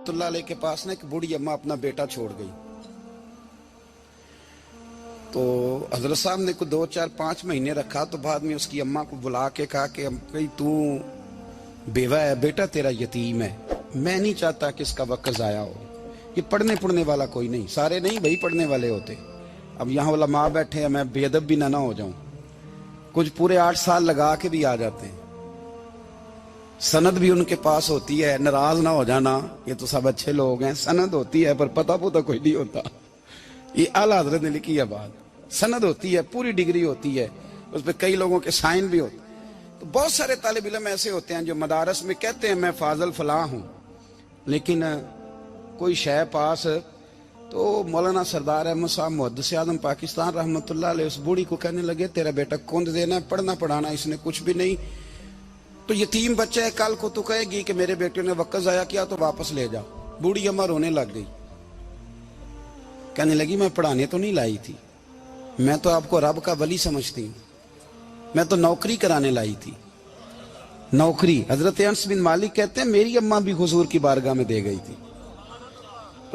اللہ علیہ کے پاس نا ایک بوڑھی اماں اپنا بیٹا چھوڑ گئی. تو حضرت صاحب نے کو 2 4 5 مہینے رکھا. تو بعد میں اس کی اماں کو بلا کے کہا کہ تو بیوہ ہے, بیٹا تیرا یتیم ہے, میں نہیں چاہتا کہ اس کا وقت ضائع ہو. یہ پڑھنے والا کوئی نہیں, سارے نہیں بھائی پڑھنے والے ہوتے. اب یہاں علماء بیٹھے ہیں, میں بے ادب بھی نہ ہو جاؤں. کچھ پورے 8 سال لگا کے بھی آ جاتے ہیں, سند بھی ان کے پاس ہوتی ہے. ناراض نہ ہو جانا, یہ تو سب اچھے لوگ ہیں. سند ہوتی ہے پر پتہ پوتا کوئی نہیں ہوتا. یہ اعلیٰ حضرت نے لکھی ہے بات. سند ہوتی ہے, پوری ڈگری ہوتی ہے, اس پہ کئی لوگوں کے سائن بھی ہوتے. تو بہت سارے طالب علم ایسے ہوتے ہیں جو مدارس میں کہتے ہیں میں فاضل فلاں ہوں, لیکن کوئی شے پاس. تو مولانا سردار احمد صاحب محدث اعظم پاکستان رحمۃ اللہ علیہ اس بوڑھی کو کہنے لگے تیرا بیٹا کند دینا ہے, پڑھنا پڑھانا اس نے کچھ بھی نہیں. تو یتیم بچہ ہے, کل کو تو کہے گی کہ میرے بیٹے نے وقت ضائع کیا تو واپس لے جا. بوڑھی اماں رونے لگ گئی, کہنے لگی میں پڑھانے تو نہیں لائی تھی, میں تو آپ کو رب کا ولی سمجھتی ہوں, میں تو نوکری کرانے لائی تھی. نوکری. حضرت انس بن مالک کہتے ہیں میری اماں بھی حضور کی بارگاہ میں دے گئی تھی.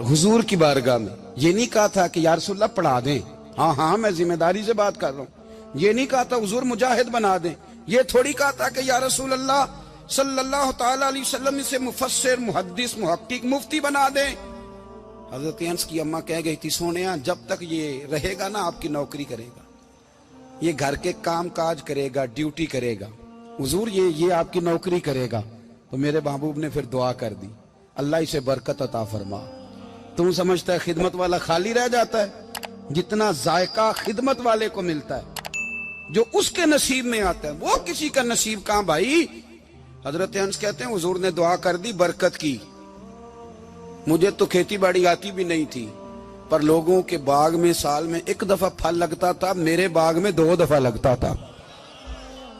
حضور کی بارگاہ میں یہ نہیں کہا تھا کہ یا رسول اللہ پڑھا دیں, ہاں میں ذمہ داری سے بات کر رہا ہوں. یہ نہیں کہا تھا حضور مجاہد بنا دیں. یہ تھوڑی کہا تھا کہ یا رسول اللہ صلی اللہ تعالی علیہ وسلم سے مفسر, محدث, محقق, مفتی بنا دیں. حضرت انس کی اماں کہہ گئی تھی سونیا جب تک یہ رہے گا نا آپ کی نوکری کرے گا, یہ گھر کے کام کاج کرے گا, ڈیوٹی کرے گا. حضور یہ آپ کی نوکری کرے گا. تو میرے محبوب نے پھر دعا کر دی, اللہ اسے برکت عطا فرما. تم سمجھتا ہے خدمت والا خالی رہ جاتا ہے؟ جتنا ذائقہ خدمت والے کو ملتا ہے, جو اس کے نصیب میں آتا ہے, وہ کسی کا نصیب کہاں بھائی. حضرت انس کہتے ہیں حضور نے دعا کر دی, برکت کی. مجھے تو کھیتی باڑی آتی بھی نہیں تھی, پر لوگوں کے باغ میں سال میں 1 دفعہ پھل لگتا تھا, میرے باغ میں 2 دفعہ لگتا تھا.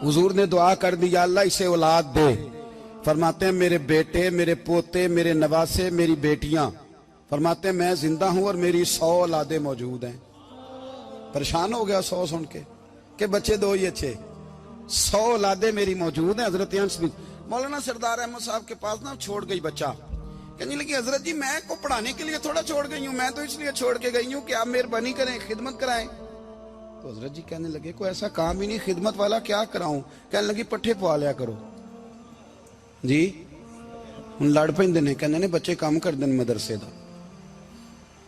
حضور نے دعا کر دی یا اللہ اسے اولاد دے. فرماتے ہیں میرے بیٹے, میرے پوتے, میرے نواسے, میری بیٹیاں. فرماتے ہیں میں زندہ ہوں اور میری 100 اولادیں موجود ہیں. پریشان ہو گیا 100 سن کے کہ بچے 2 ہی اچھے, 100 اولادیں میری موجود ہیں. حضرت انس بھی مولانا سردار احمد صاحب کے پاس نا چھوڑ گئی بچہ. کہنے لگی حضرت جی میں کو پڑھانے کے لیے تھوڑا چھوڑ گئی ہوں, میں تو اس لیے چھوڑ کے گئی ہوں کہ آپ مہربانی کریں, خدمت کرائیں. تو حضرت جی کہنے لگے کوئی ایسا کام ہی نہیں, خدمت والا کیا کراؤں. کہنے لگی پٹھے پوا لیا کرو. جی ہن لڑ پیندے نے, کہنے نے بچے کام کر دین مدرسے دا.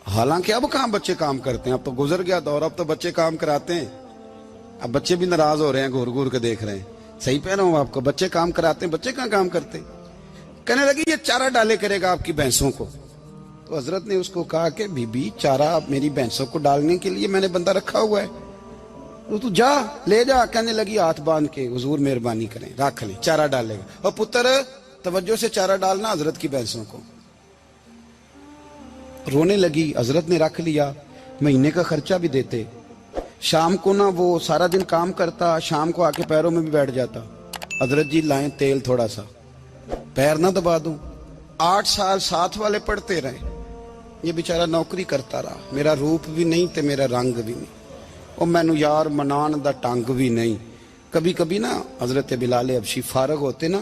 حالانکہ اب کہاں بچے کام کرتے ہیں, اب تو گزر گیا دور, اب تو بچے کام کراتے ہیں. اب بچے بھی ناراض ہو رہے ہیں, گھور گھور کے دیکھ رہے ہیں. صحیح پہ رہا ہوں آپ کو, بچے کام کراتے ہیں, بچے کہاں کام کرتے. کہنے لگی یہ چارہ ڈالے کرے گا آپ کی بھینسوں کو. تو حضرت نے اس کو کہا کہ بی بی چارہ میری بھینسوں کو ڈالنے کے لیے میں نے بندہ رکھا ہوا ہے, تو جا لے جا. کہنے لگی ہاتھ باندھ کے حضور مہربانی کریں رکھ لیں, چارہ ڈالے گا. اور پتر توجہ سے چارہ ڈالنا حضرت کی بھینسوں کو. رونے لگی. حضرت نے رکھ لیا, مہینے کا خرچہ بھی دیتے. شام کو نا وہ سارا دن کام کرتا, شام کو آ کے پیروں میں بھی بیٹھ جاتا. حضرت جی لائیں تیل تھوڑا سا, پیر نہ دبا دوں. 8 سال ساتھ والے پڑھتے رہے, یہ بیچارہ نوکری کرتا رہا. میرا روپ بھی نہیں تے میرا رنگ بھی نہیں, اور مینو یار منان دا ٹنگ بھی نہیں. کبھی کبھی نا حضرت بلال حبشی فارغ ہوتے نا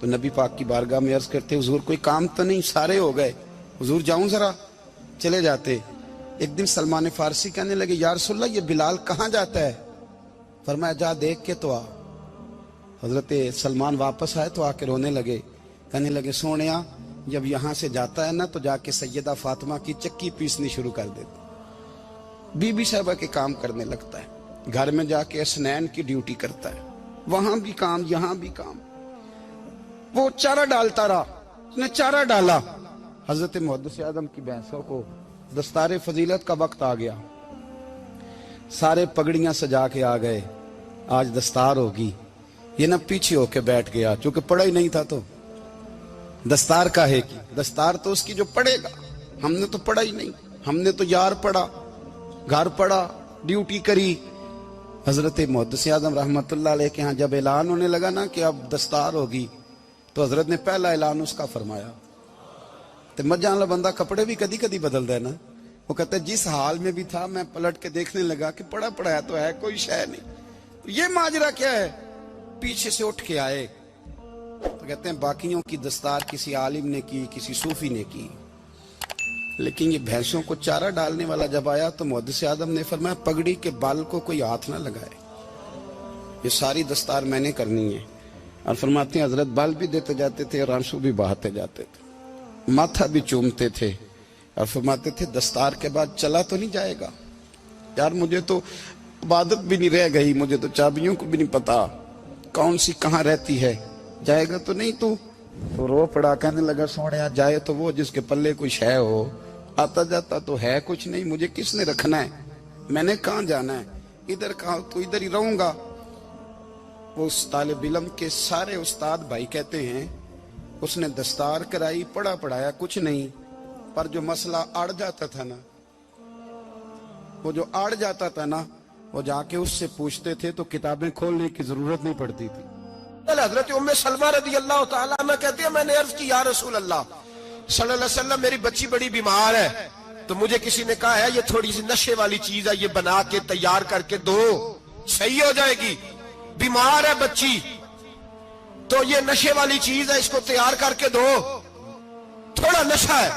تو نبی پاک کی بارگاہ میں عرض کرتے حضور کوئی کام تو نہیں, سارے ہو گئے, حضور جاؤں ذرا. چلے جاتے. ایک دن سلمان فارسی کہنے لگے یا رسول اللہ یہ بلال کہاں جاتا ہے. فرمایا جا دیکھ کے تو آ. حضرت سلمان واپس آئے تو آ کے رونے لگے. کہنے لگے سونیا جب یہاں سے جاتا ہے نا تو جا کے سیدہ فاطمہ کی چکی پیسنی شروع کر دیتا, بی بی صاحبہ کے کام کرنے لگتا ہے. گھر میں جا کے اسنین کی ڈیوٹی کرتا ہے, وہاں بھی کام یہاں بھی کام. وہ چارہ ڈالتا رہا, اس نے چارہ ڈالا. حضرت محدث اعظم کی بھینسوں کو دستار فضیلت کا وقت آ گیا, سارے پگڑیاں سجا کے آ گئے. آج دستار ہوگی. یہ نہ پیچھے ہو کے بیٹھ گیا, چونکہ پڑھا ہی نہیں تھا تو دستار کا ہے کی. دستار تو اس کی جو پڑھے گا, ہم نے تو پڑھا ہی نہیں, ہم نے تو یار پڑھا, گھر پڑھا, ڈیوٹی کری. حضرت محدث اعظم رحمت اللہ علیہ کے ہاں جب اعلان ہونے لگا نا کہ اب دستار ہوگی, تو حضرت نے پہلا اعلان اس کا فرمایا. تو مجھے والا بندہ کپڑے بھی کدی کدی بدل ہے نا. وہ کہتا ہے جس حال میں بھی تھا میں پلٹ کے دیکھنے لگا کہ پڑھا پڑھایا تو ہے, کوئی شے نہیں. یہ ماجرا کیا ہے. پیچھے سے اٹھ کے آئے, تو کہتے ہیں باقیوں کی دستار کسی عالم نے کی, کسی صوفی نے کی, لیکن یہ بھینسوں کو چارہ ڈالنے والا جب آیا تو محدث اعظم نے فرمایا پگڑی کے بال کو کوئی ہاتھ نہ لگائے, یہ ساری دستار میں نے کرنی ہے. اور فرماتے ہیں حضرت بال بھی دیتے جاتے تھے اور آنسو بھی بہاتے جاتے تھے, ماتھا بھی چومتے تھے اور فرماتے تھے دستار کے بعد چلا تو نہیں جائے گا یار, مجھے تو عبادت بھی نہیں رہ گئی, مجھے تو چابیوں کو بھی نہیں پتا کون سی کہاں رہتی ہے, جائے گا تو نہیں تو رو پڑا, کہنے لگا سوڑیا جائے تو وہ جس کے پلے کچھ ہے ہو, آتا جاتا تو ہے کچھ نہیں, مجھے کس نے رکھنا ہے, میں نے کہاں جانا ہے, ادھر کہاں تو ادھر ہی رہوں گا. وہ اس طالب علم کے سارے استاد بھائی کہتے ہیں اس نے دستار کرائی, پڑھا پڑھایا کچھ نہیں, پر جو مسئلہ اڑ جاتا تھا نا, وہ جو اڑ جاتا تھا نا, وہ جا کے اس سے پوچھتے تھے تو کتابیں کھولنے کی ضرورت نہیں پڑتی تھی. حضرت ام سلمہ رضی اللہ تعالیٰ عنہ کہتی ہے میں نے عرض کی یا رسول اللہ صلی اللہ علیہ وسلم میری بچی بڑی بیمار ہے, تو مجھے کسی نے کہا ہے یہ تھوڑی سی نشے والی چیز ہے, یہ بنا کے تیار کر کے دو صحیح ہو جائے گی, بیمار ہے بچی تو یہ نشے والی چیز ہے, اس کو تیار کر کے دو, تھوڑا نشہ ہے.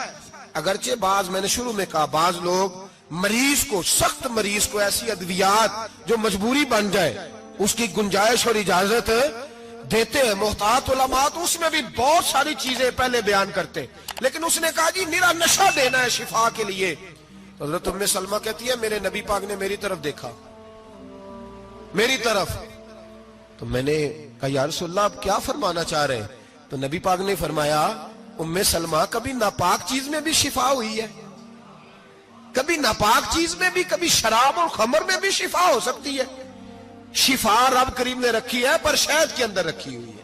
اگرچہ بعض, میں نے شروع میں کہا, بعض لوگ مریض کو, سخت مریض کو ایسی ادویات جو مجبوری بن جائے اس کی گنجائش اور اجازت دیتے ہیں. محتاط علماء تو اس میں بھی بہت ساری چیزیں پہلے بیان کرتے, لیکن اس نے کہا جی میرا نشہ دینا ہے شفا کے لیے. حضرت ام سلمہ کہتی ہے میرے نبی پاک نے میری طرف دیکھا, میری طرف, تو میں نے کہا یا رسول اللہ آپ کیا فرمانا چاہ رہے ہیں؟ تو نبی پاک نے فرمایا ام سلمہ کبھی ناپاک چیز میں بھی شفا ہوئی ہے, کبھی ناپاک چیز میں بھی, کبھی شراب اور خمر میں بھی شفا ہو سکتی ہے. شفا رب کریم نے رکھی ہے پر شہد کے اندر رکھی ہوئی ہے,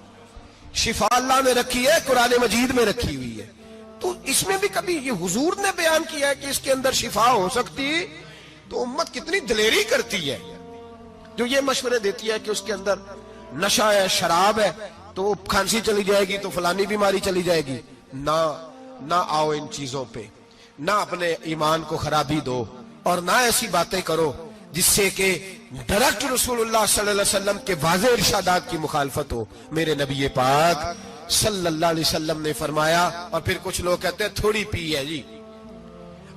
شفا اللہ نے رکھی ہے قرآن مجید میں رکھی ہوئی ہے, تو اس میں بھی کبھی یہ حضور نے بیان کیا ہے کہ اس کے اندر شفا ہو سکتی, تو امت کتنی دلیری کرتی ہے جو یہ مشورے دیتی ہے کہ اس کے اندر نشہ ہے, شراب ہے, تو کھانسی چلی جائے گی تو فلانی بیماری چلی جائے گی. نہ آؤ ان چیزوں پہ, نہ اپنے ایمان کو خرابی دو, اور نہ ایسی باتیں کرو جس سے کہ ڈائریکٹ رسول اللہ صلی اللہ علیہ وسلم کے واضح ارشادات کی مخالفت ہو. میرے نبی پاک صلی اللہ علیہ وسلم نے فرمایا, اور پھر کچھ لوگ کہتے ہیں تھوڑی پی ہے جی.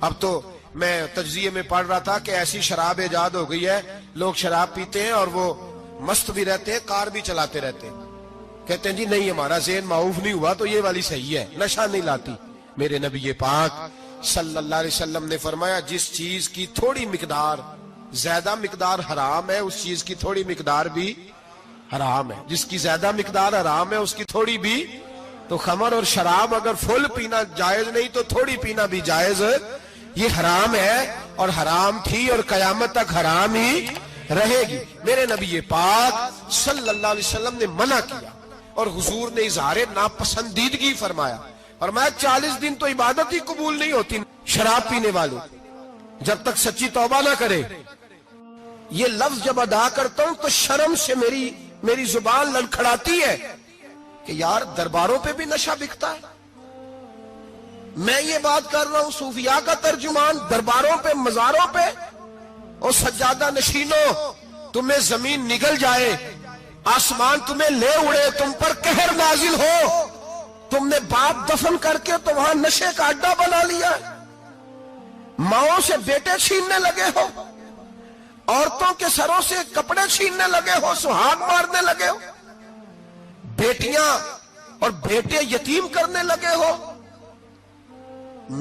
اب تو میں تجزیے میں پڑھ رہا تھا کہ ایسی شراب ایجاد ہو گئی ہے, لوگ شراب پیتے ہیں اور وہ مست بھی رہتے ہیں, کار بھی چلاتے رہتے ہیں, کہتے ہیں جی نہیں ہمارا ذہن معاف نہیں ہوا تو یہ والی صحیح ہے, نشہ نہیں لاتی. میرے نبی پاک صلی اللہ علیہ وسلم نے فرمایا جس چیز کی تھوڑی مقدار, زیادہ مقدار حرام ہے اس چیز کی تھوڑی مقدار بھی حرام ہے, جس کی زیادہ مقدار حرام ہے اس کی تھوڑی بھی. تو خمر اور شراب اگر فل پینا جائز نہیں تو تھوڑی پینا بھی جائز, یہ حرام ہے اور حرام تھی اور قیامت تک حرام ہی رہے گی. میرے نبی پاک صلی اللہ علیہ وسلم نے منع کیا اور حضور نے اظہار ناپسندیدگی فرمایا, اور میں 40 دن تو عبادت ہی قبول نہیں ہوتی شراب پینے والوں جب تک سچی توبہ نہ کرے. یہ لفظ جب ادا کرتا ہوں تو شرم سے میری زبان لڑکھڑاتی ہے کہ یار درباروں پہ بھی نشہ بکتا ہے. میں یہ بات کر رہا ہوں صوفیاء کا ترجمان, درباروں پہ, مزاروں پہ, اور سجادہ نشینوں تمہیں زمین نگل جائے, آسمان تمہیں لے اڑے, تم پر قہر نازل ہو, تم نے باپ دفن کر کے تو وہاں نشے کا اڈا بنا لیا, ماؤں سے بیٹے چھیننے لگے ہو, عورتوں کے سروں سے کپڑے چھیننے لگے ہو, سہاگ مارنے لگے ہو, بیٹیاں اور بیٹے یتیم کرنے لگے ہو,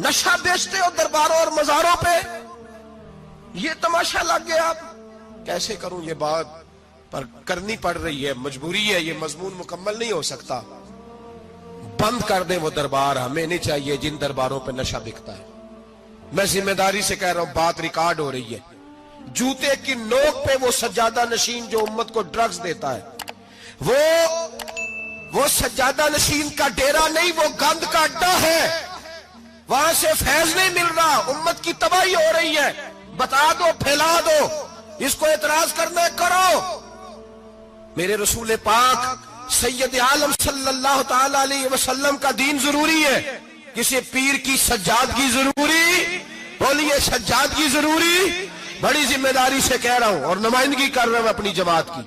نشہ بیچتے ہو درباروں اور مزاروں پہ. یہ تماشا لگ گیا. آپ کیسے کروں یہ بات, پر کرنی پڑ رہی ہے, مجبوری ہے, یہ مضمون مکمل نہیں ہو سکتا. بند کر دیں وہ دربار, ہمیں نہیں چاہیے جن درباروں پہ نشہ بکتا ہے. میں ذمہ داری سے کہہ رہا ہوں, بات ریکارڈ ہو رہی ہے. جوتے کی نوک پہ وہ سجادہ نشین جو امت کو ڈرگز دیتا ہے, وہ سجادہ نشین کا ڈیرا نہیں, وہ گند کا اڈا ہے, وہاں سے فیض نہیں مل رہا, امت کی تباہی ہو رہی ہے. بتا دو, پھیلا دو, اس کو اعتراض کرنا ہے کرو. میرے رسول پاک سید عالم صلی اللہ تعالی علیہ وسلم کا دین ضروری ہے, کسی پیر کی سجادگی ضروری, بولیے سجادگی ضروری. بڑی ذمہ داری سے کہہ رہا ہوں اور نمائندگی کر رہا ہوں اپنی جماعت کی.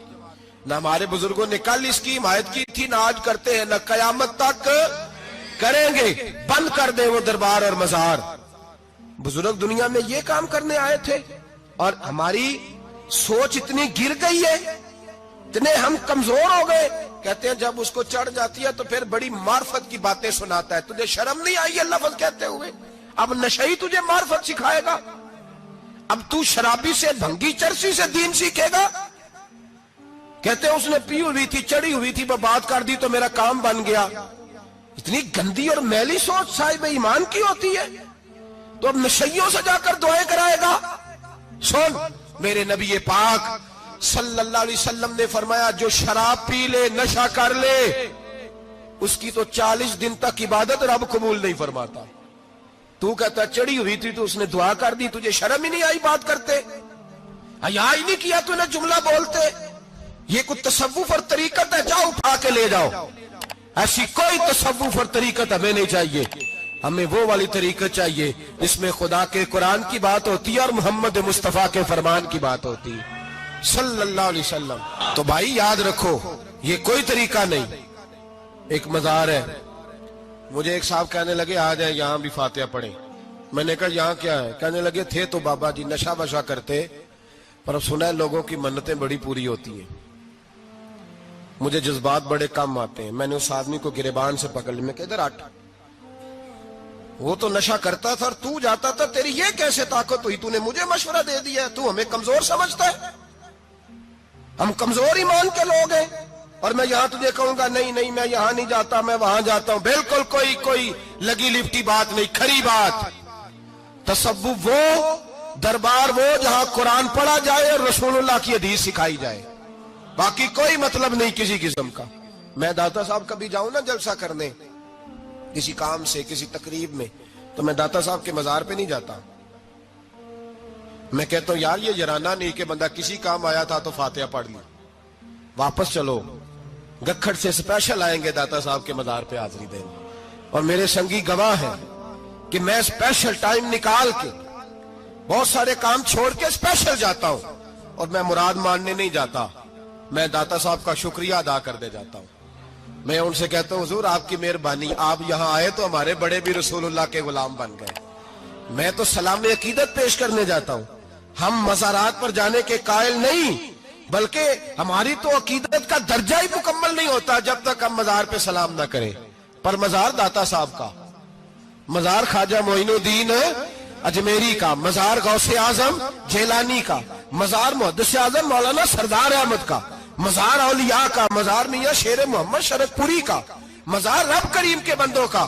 نہ ہمارے بزرگوں نے کل اس کی حمایت کی تھی، نہ آج کرتے ہیں، نہ قیامت تک کریں گے۔ بند کر دیں وہ دربار اور مزار۔ بزرگ دنیا میں یہ کام کرنے آئے تھے، اور ہماری سوچ اتنی گر گئی ہے، اتنے ہم کمزور ہو گئے۔ کہتے ہیں جب اس کو چڑھ جاتی ہے تو پھر بڑی معرفت کی باتیں سناتا ہے۔ تجھے شرم نہیں آئی یہ لفظ کہتے ہوئے؟ اب نشئی تجھے معرفت سکھائے گا؟ اب تو شرابی سے، بھنگی چرسی سے دین سیکھے گا؟ کہتے ہیں اس نے پی ہوئی تھی، چڑھی ہوئی تھی، بات کر دی تو میرا کام بن گیا۔ اتنی گندی اور میلی سوچ صاحب ایمان کی ہوتی ہے، تو اب نشیوں سے جا کر دعائیں کرائے گا؟ سن، میرے نبی پاک صلی اللہ علیہ وسلم نے فرمایا جو شراب پی لے، نشہ کر لے، اس کی تو 40 دن تک عبادت رب قبول نہیں فرماتا۔ تو کہتا چڑھی ہوئی تھی تو اس نے دعا کر دی، تجھے شرم ہی نہیں آئی بات کرتے؟ حیا ہی نہیں کیا تو نے جملہ بولتے؟ یہ کوئی تصوف اور طریقت ہے؟ جاؤ اٹھا کے لے جاؤ۔ ایسی کوئی تصوف اور طریقت ہمیں نہیں چاہیے، ہمیں وہ والی طریقت چاہیے جس میں خدا کے قرآن کی بات ہوتی ہے اور محمد مصطفیٰ کے فرمان کی بات ہوتی ہے صلی اللہ علیہ وسلم۔ تو بھائی یاد رکھو، یہ کوئی طریقہ نہیں۔ ایک مزار ہے، مجھے ایک صاحب کہنے لگے آ جائیں یہاں بھی فاتحہ پڑھیں۔ میں نے کہا یہاں کیا ہے؟ کہنے لگے تھے تو بابا جی نشہ وشہ کرتے، پر اب سنا ہے لوگوں کی منتیں بڑی پوری ہوتی ہیں، مجھے جذبات بڑے کم آتے ہیں۔ میں نے اس آدمی کو گریبان سے پکڑ لی، میں کہ ادھر ہٹ، وہ تو نشہ کرتا تھا اور تو جاتا تھا، تیری یہ کیسے طاقت ہوئی؟ تو نے مجھے مشورہ دے دیا، تو ہمیں کمزور سمجھتا ہے؟ ہم کمزور ایمان کے لوگ ہیں، اور میں یہاں تجھے کہوں گا نہیں نہیں میں یہاں نہیں جاتا، میں وہاں جاتا ہوں۔ بالکل کوئی لگی لپٹی بات نہیں، کھری بات۔ تصوف وہ، دربار وہ جہاں قرآن پڑھا جائے اور رسول اللہ کی حدیث سکھائی جائے، باقی کوئی مطلب نہیں کسی قسم کا۔ میں داتا صاحب کبھی جاؤں نا جلسہ کرنے کسی کام سے، کسی تقریب میں، تو میں داتا صاحب کے مزار پہ نہیں جاتا۔ میں کہتا ہوں یار یہ جرانہ نہیں کہ بندہ کسی کام آیا تھا تو فاتحہ پڑھ لی، واپس چلو۔ گکھڑ سے سپیشل آئیں گے داتا صاحب کے مزار پہ حاضری دینے، اور میرے سنگی گواہ ہیں کہ میں سپیشل ٹائم نکال کے بہت سارے کام چھوڑ کے سپیشل جاتا ہوں، اور میں مراد ماننے نہیں جاتا، میں داتا صاحب کا شکریہ ادا کر دے جاتا ہوں۔ میں ان سے کہتا ہوں حضور آپ کی مہربانی، آپ یہاں آئے تو ہمارے بڑے بھی رسول اللہ کے غلام بن گئے۔ میں تو سلام عقیدت پیش کرنے جاتا ہوں، ہم مزارات پر جانے کے قائل نہیں، بلکہ ہماری تو عقیدت کا درجہ ہی مکمل نہیں ہوتا جب تک ہم مزار پہ سلام نہ کریں۔ پر مزار داتا صاحب کا، مزار خواجہ معین الدین اجمیری کا، مزار غوث اعظم جیلانی کا، مزار محدث اعظم مولانا سردار احمد کا، مزار اولیاء کا، مزار میاں شیر محمد شرک پوری کا، مزار رب کریم کے بندوں کا۔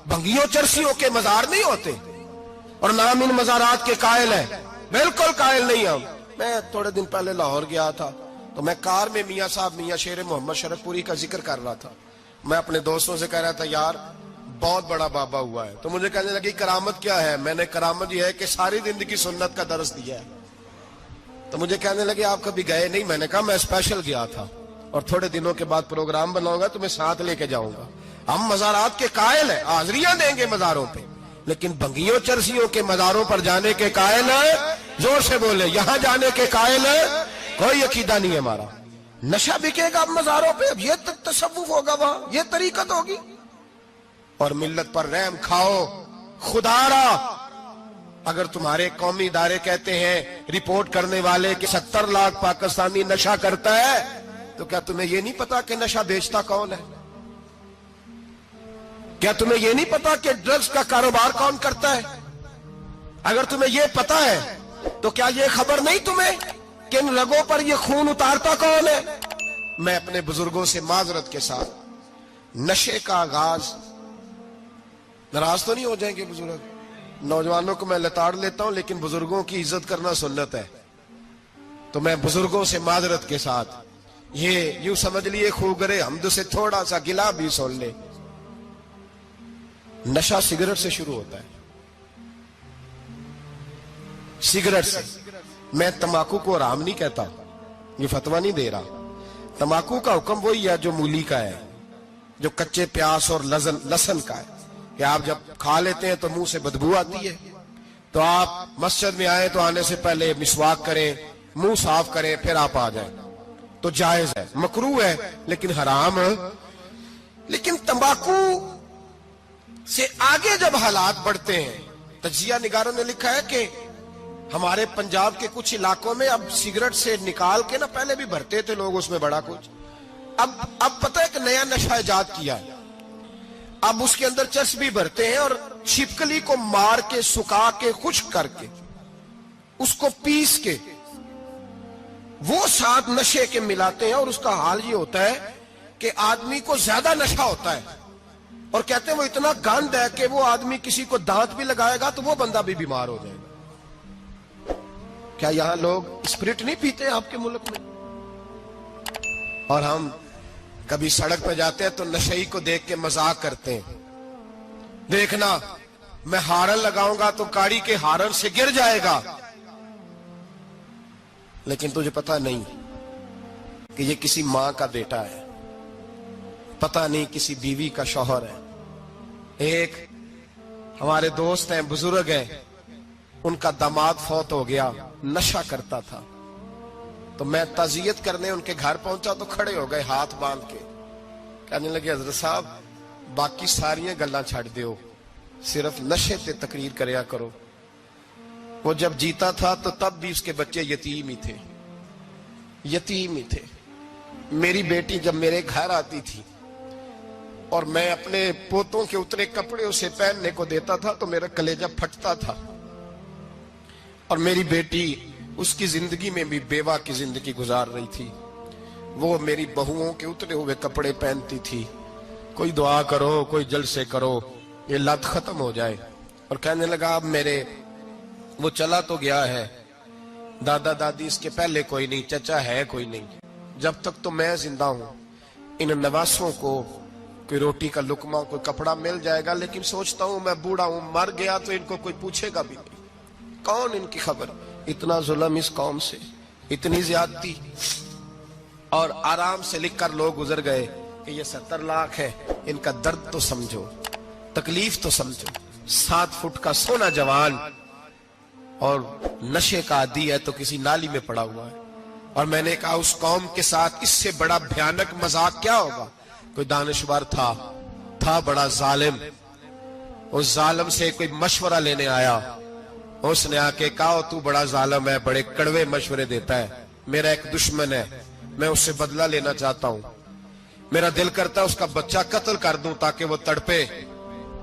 بھنگیوں چرسیوں کے مزار نہیں ہوتے، اور نام ان مزارات کے قائل ہے، بالکل قائل نہیں ہم۔ میں تھوڑے دن پہلے لاہور گیا تھا، تو میں کار میں میاں صاحب میاں شیر محمد شرک پوری کا ذکر کر رہا تھا۔ میں اپنے دوستوں سے کہہ رہا تھا یار بہت بڑا بابا ہوا ہے، تو مجھے کہنے لگی کرامت کیا ہے؟ میں نے کرامت یہ ہے کہ ساری زندگی سنت کا درس دیا ہے۔ تو مجھے کہنے لگے آپ کبھی گئے نہیں؟ میں نے کہا میں اسپیشل گیا تھا، اور تھوڑے دنوں کے بعد پروگرام بناؤں گا تو میں ساتھ لے کے جاؤں گا۔ ہم مزارات کے قائل ہیں، حاضریاں دیں گے مزاروں پہ، لیکن بھنگیوں چرسیوں کے مزاروں پر جانے کے قائل ہیں؟ زور سے بولے، یہاں جانے کے قائل ہیں؟ کوئی عقیدہ نہیں ہے ہمارا۔ نشہ بکے گا اب مزاروں پہ، اب یہ تصوف ہوگا وہاں، یہ طریقت ہوگی۔ اور ملت پر رحم کھاؤ خدا را۔ اگر تمہارے قومی ادارے کہتے ہیں رپورٹ کرنے والے کہ 70 لاکھ پاکستانی نشہ کرتا ہے، تو کیا تمہیں یہ نہیں پتا کہ نشہ بیچتا کون ہے؟ کیا تمہیں یہ نہیں پتا کہ ڈرگز کا کاروبار کون کرتا ہے؟ اگر تمہیں یہ پتا ہے تو کیا یہ خبر نہیں تمہیں کہ ان رگوں پر یہ خون اتارتا کون ہے؟ میں اپنے بزرگوں سے معذرت کے ساتھ، نشے کا آغاز، ناراض تو نہیں ہو جائیں گے بزرگ، نوجوانوں کو میں لتاڑ لیتا ہوں لیکن بزرگوں کی عزت کرنا سنت ہے، تو میں بزرگوں سے معذرت کے ساتھ یہ یوں سمجھ لیے خوگرے حمد سے تھوڑا سا گلا بھی سن لے۔ نشہ سگریٹ سے شروع ہوتا ہے، سگریٹ سے۔ میں تمباکو کو حرام نہیں کہتا، یہ فتویٰ نہیں دے رہا۔ تمباکو کا حکم وہی ہے جو مولی کا ہے، جو کچے پیاز اور لہسن کا ہے، کہ آپ جب کھا لیتے ہیں تو منہ سے بدبو آتی ہے، تو آپ مسجد میں آئیں تو آنے سے پہلے مسواک کریں، منہ صاف کریں، پھر آپ آ جائیں۔ تو جائز ہے, مکروہ ہے لیکن حرام. لیکن تمباکو سے آگے جب حالات بڑھتے ہیں, تجزیہ نگاروں نے لکھا ہے کہ ہمارے پنجاب کے کچھ علاقوں میں اب سگریٹ سے نکال کے نا, پہلے بھی بھرتے تھے لوگ اس میں بڑا کچھ, اب پتہ ہے کہ نیا نشہ ایجاد کیا ہے, اب اس کے اندر چربی بھرتے ہیں اور چھپکلی کو مار کے سکھا کے خشک کر کے اس کو پیس کے وہ ساتھ نشے کے ملاتے ہیں, اور اس کا حال یہ ہوتا ہے کہ آدمی کو زیادہ نشہ ہوتا ہے, اور کہتے ہیں وہ اتنا گند ہے کہ وہ آدمی کسی کو دانت بھی لگائے گا تو وہ بندہ بھی بیمار ہو جائے گا. کیا یہاں لوگ اسپرٹ نہیں پیتے آپ کے ملک میں؟ اور ہم کبھی سڑک پہ جاتے ہیں تو نشئی کو دیکھ کے مذاق کرتے ہیں, دیکھنا میں ہارن لگاؤں گا تو گاڑی کے ہارن سے گر جائے گا, لیکن تجھے پتا نہیں کہ یہ کسی ماں کا بیٹا ہے, پتا نہیں کسی بیوی کا شوہر ہے. ایک ہمارے دوست ہیں, بزرگ ہیں, ان کا داماد فوت ہو گیا, نشہ کرتا تھا, تو میں تعزیت کرنے ان کے گھر پہنچا تو کھڑے ہو گئے ہاتھ باندھ کے, کہنے لگے حضرت صاحب باقی ساریاں گلاں چھڑ دیو, صرف نشے تے تقریر کریا کرو. وہ جب جیتا تھا تو تب بھی اس کے بچے یتیم ہی تھے, یتیم ہی تھے. میری بیٹی جب میرے گھر آتی تھی اور میں اپنے پوتوں کے اترے کپڑے اسے پہننے کو دیتا تھا تو میرا کلیجہ پھٹتا تھا, اور میری بیٹی اس کی زندگی میں بھی بیوہ کی زندگی گزار رہی تھی. وہ میری بہوؤں کے اترے ہوئے کپڑے پہنتی تھی, کوئی دعا کرو, کوئی جلسے کرو, یہ لت ختم ہو جائے. اور کہنے لگا اب میرے وہ چلا تو گیا ہے, دادا دادی اس کے پہلے کوئی نہیں, چچا ہے کوئی نہیں, جب تک تو میں زندہ ہوں ان نواسوں کو کوئی روٹی کا لقمہ, کوئی کپڑا مل جائے گا, لیکن سوچتا ہوں میں بوڑھا ہوں, مر گیا تو ان کو کوئی پوچھے گا بھی نہیں, کون ان کی خبر. اتنا ظلم اس قوم سے, اتنی زیادتی, اور آرام سے لکھ کر لوگ گزر گئے کہ یہ 70 لاکھ ہے, ان کا درد تو سمجھو, تکلیف تو سمجھو. 7 فٹ کا سونا جوان اور نشے کا عادی ہے تو کسی نالی میں پڑا ہوا ہے. اور میں نے کہا اس قوم کے ساتھ اس سے بڑا بھیانک مذاق کیا ہوگا. کوئی دانشور تھا بڑا ظالم, اس ظالم سے کوئی مشورہ لینے آیا, اس نے آ کے کہا تو بڑا ظالم ہے, بڑے کڑوے مشورے دیتا ہے, میرا ایک دشمن ہے, میں اس سے بدلہ لینا چاہتا ہوں, میرا دل کرتا ہے اس کا بچہ قتل کر دوں تاکہ وہ تڑپے.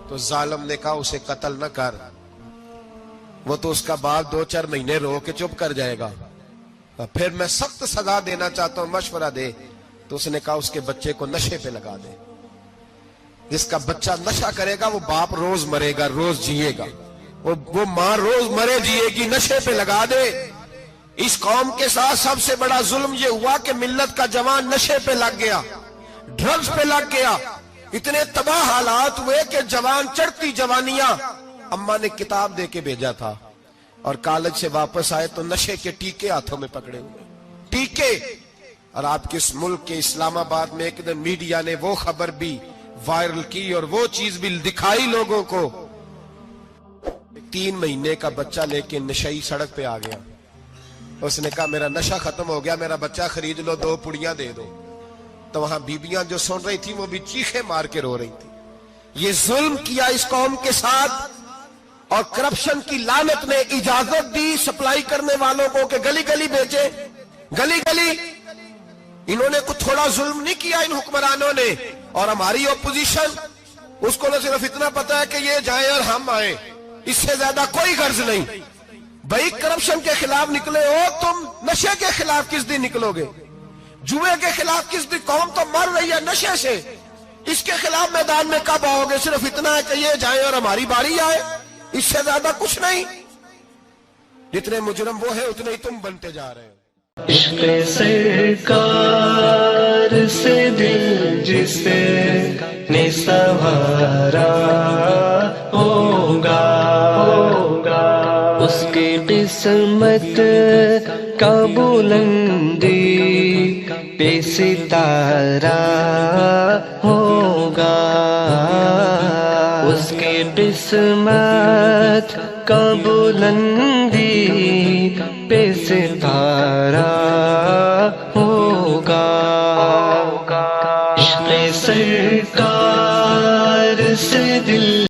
تو ظالم نے کہا اسے قتل نہ کر, وہ تو اس کا باپ 2-4 مہینے رو کے چپ کر جائے گا, پھر میں سخت سزا دینا چاہتا ہوں, مشورہ دے. تو اس نے کہا اس کے بچے کو نشے پہ لگا دے, جس کا بچہ نشہ کرے گا وہ باپ روز مرے گا, روز جیے گا, وہ ماں روز مرے جیے گی, نشے پہ لگا دے. اس قوم کے ساتھ سب سے بڑا ظلم یہ ہوا کہ ملت کا جوان نشے پہ لگ گیا, ڈرگز پہ لگ گیا. اتنے تباہ حالات ہوئے کہ جوان چڑھتی جوانیاں, اماں نے کتاب دے کے بھیجا تھا, اور کالج سے واپس آئے تو نشے کے ٹیکے ہاتھوں میں پکڑے ہوئے, ٹیکے. اور آپ کے اس ملک کے اسلام آباد میں ایک دن میڈیا نے وہ خبر بھی وائرل کی اور وہ چیز بھی دکھائی لوگوں کو. 3 مہینے کا بچہ لے کے نشئی سڑک پہ آ گیا, اس نے کہا میرا نشہ ختم ہو گیا, میرا بچہ خرید لو, 2 پڑیاں دے دو. تو وہاں بیبیاں جو سن رہی تھی وہ بھی چیخے مار کے رو رہی تھی. یہ ظلم کیا اس قوم کے ساتھ, اور کرپشن کی لعنت نے اجازت دی سپلائی کرنے والوں کو کہ گلی گلی بیچے, گلی گلی. انہوں نے کچھ تھوڑا ظلم نہیں کیا ان حکمرانوں نے. اور ہماری اپوزیشن, اس کو نہ صرف اتنا پتا ہے کہ یہ جائیں اور ہم آئیں, اس سے زیادہ کوئی غرض نہیں. بھائی کرپشن کے خلاف نکلے ہو تم, نشے کے خلاف کس دن نکلو گے, جوئے کے خلاف کس دن, قوم تو مر رہی ہے نشے سے, اس کے خلاف میدان میں کب آؤ گے. صرف اتنا ہے کہ یہ جائیں اور ہماری باری آئے, اس سے زیادہ کچھ نہیں. جتنے مجرم وہ ہیں اتنے ہی تم بنتے جا رہے ہو. عشق سرکار سے دل جس نے سنوارا ہوگا, اس کی قسمت کا بلندی پہ ستارہ ہوگا, اس کی قسمت کا بلندی پہ ستارہ